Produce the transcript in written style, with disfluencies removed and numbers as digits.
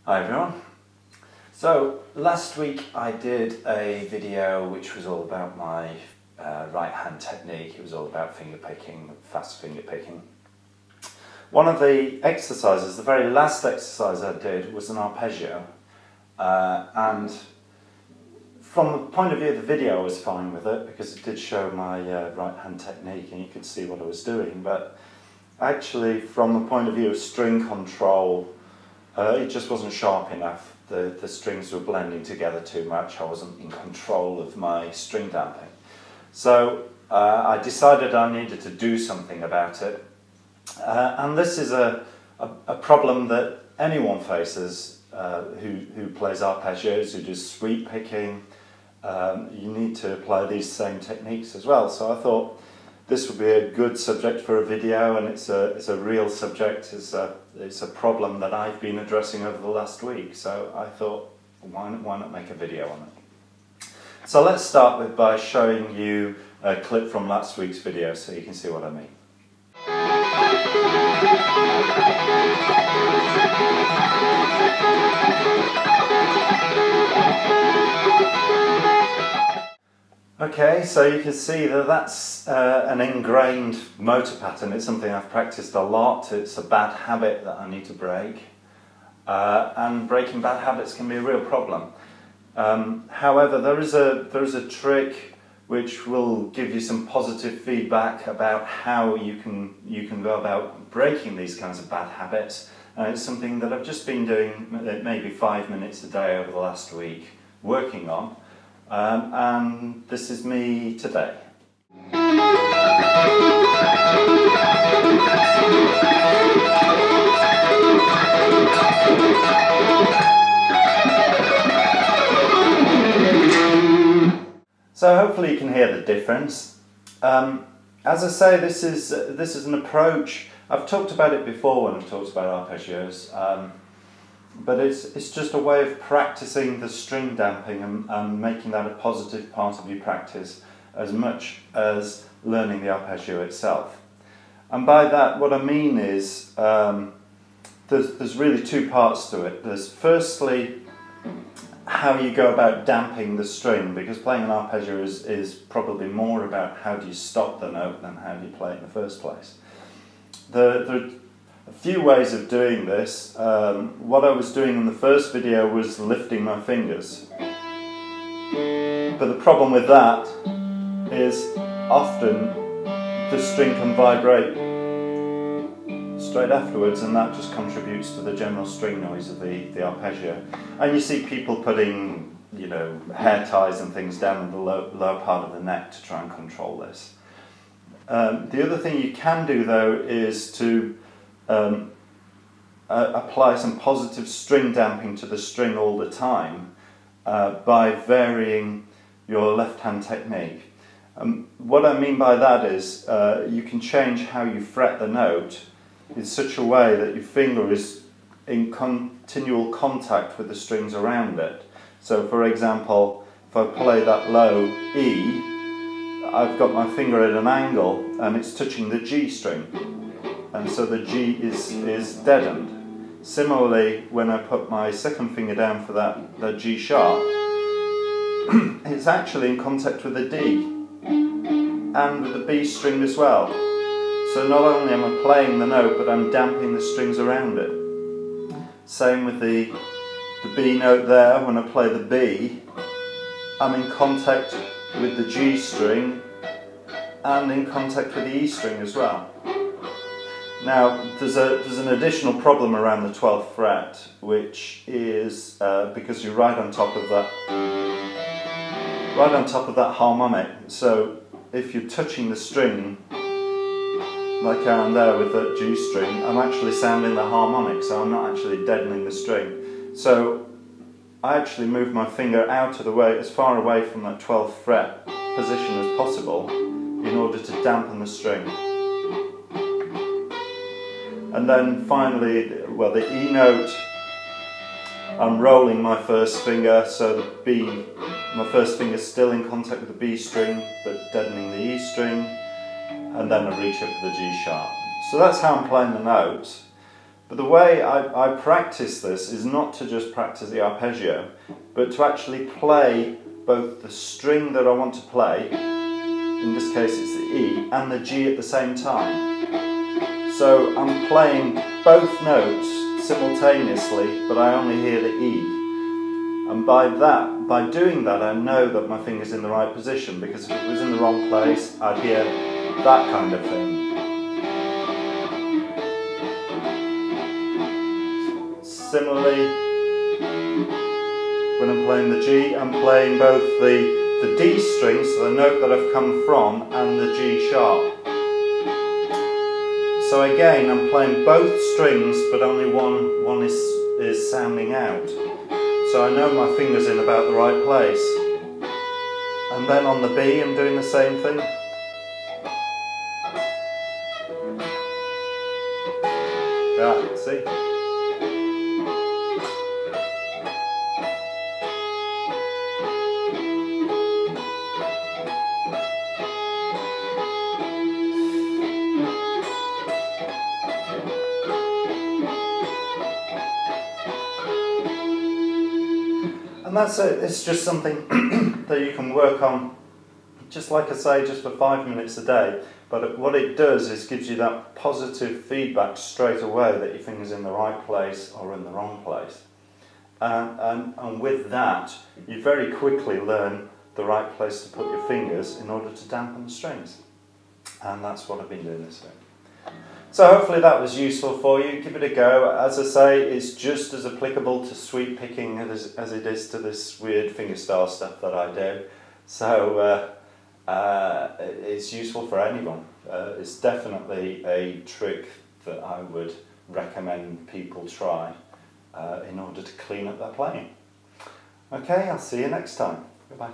Hi everyone. So last week I did a video which was all about my right hand technique. It was all about finger picking, fast finger picking. One of the exercises, the very last exercise I did, was an arpeggio, and from the point of view of the video I was fine with it because it did show my right hand technique and you could see what I was doing, but actually from the point of view of string control it just wasn't sharp enough. The strings were blending together too much. I wasn't in control of my string damping. So I decided I needed to do something about it. And this is a problem that anyone faces who plays arpeggios, who does sweep picking. You need to apply these same techniques as well. So I thought this would be a good subject for a video, and it's a real subject. It's a problem that I've been addressing over the last week. So I thought, why not make a video on it? So let's start by showing you a clip from last week's video so you can see what I mean. Okay, so you can see that that's an ingrained motor pattern. It's something I've practiced a lot. It's a bad habit that I need to break. And breaking bad habits can be a real problem. However, there is a trick which will give you some positive feedback about how you can go about breaking these kinds of bad habits. And it's something that I've just been doing maybe 5 minutes a day over the last week, working on. And this is me today. So hopefully you can hear the difference. As I say, this is an approach. I've talked about it before when I've talked about arpeggios. But it's just a way of practicing the string damping and making that a positive part of your practice as much as learning the arpeggio itself. And by that, what I mean is there's really two parts to it. There's firstly how you go about damping the string, because playing an arpeggio is probably more about how do you stop the note than how do you play it in the first place. There are a few ways of doing this. What I was doing in the first video was lifting my fingers. But the problem with that is often the string can vibrate straight afterwards, and that just contributes to the general string noise of the arpeggio. And you see people putting, hair ties and things down in the lower part of the neck to try and control this. The other thing you can do though is to apply some positive string damping to the string all the time by varying your left hand technique. What I mean by that is you can change how you fret the note in such a way that your finger is in continual contact with the strings around it. So for example, if I play that low E, I've got my finger at an angle and it's touching the G string. And so the G is deadened. Similarly, when I put my second finger down for that G sharp, it's actually in contact with the D and with the B string as well. So not only am I playing the note, but I'm damping the strings around it. Same with the B note there. When I play the B, I'm in contact with the G string and in contact with the E string as well. Now, there's an additional problem around the 12th fret, which is because you're right on top of that harmonic. So if you're touching the string, like I am there with that G string, I'm actually sounding the harmonic, so I'm not actually deadening the string. So I actually move my finger out of the way, as far away from that 12th fret position as possible, in order to dampen the string. And then finally, the E note, I'm rolling my first finger, so the B, my first finger is still in contact with the B string, but deadening the E string, and then I reach up for the G sharp. So that's how I'm playing the notes. But the way I practice this is not to just practice the arpeggio, but to actually play both the string that I want to play, in this case it's the E, and the G at the same time. So I'm playing both notes simultaneously, but I only hear the E. And by doing that, I know that my finger's in the right position, because if it was in the wrong place, I'd hear that kind of thing. Similarly, when I'm playing the G, I'm playing both the D string, so the note that I've come from, and the G sharp. So again, I'm playing both strings, but only one is sounding out. So I know my finger's in about the right place. And then on the B, I'm doing the same thing. Yeah, see? And that's it. It's just something that you can work on, just like I say, just for 5 minutes a day. But what it does is gives you that positive feedback straight away that your finger's in the right place or in the wrong place. And with that, you very quickly learn the right place to put your fingers in order to dampen the strings. And that's what I've been doing this week. So hopefully that was useful for you. Give it a go. As I say, it's just as applicable to sweep picking as it is to this weird fingerstyle stuff that I do. So it's useful for anyone. It's definitely a trick that I would recommend people try in order to clean up their playing. Okay, I'll see you next time. Goodbye.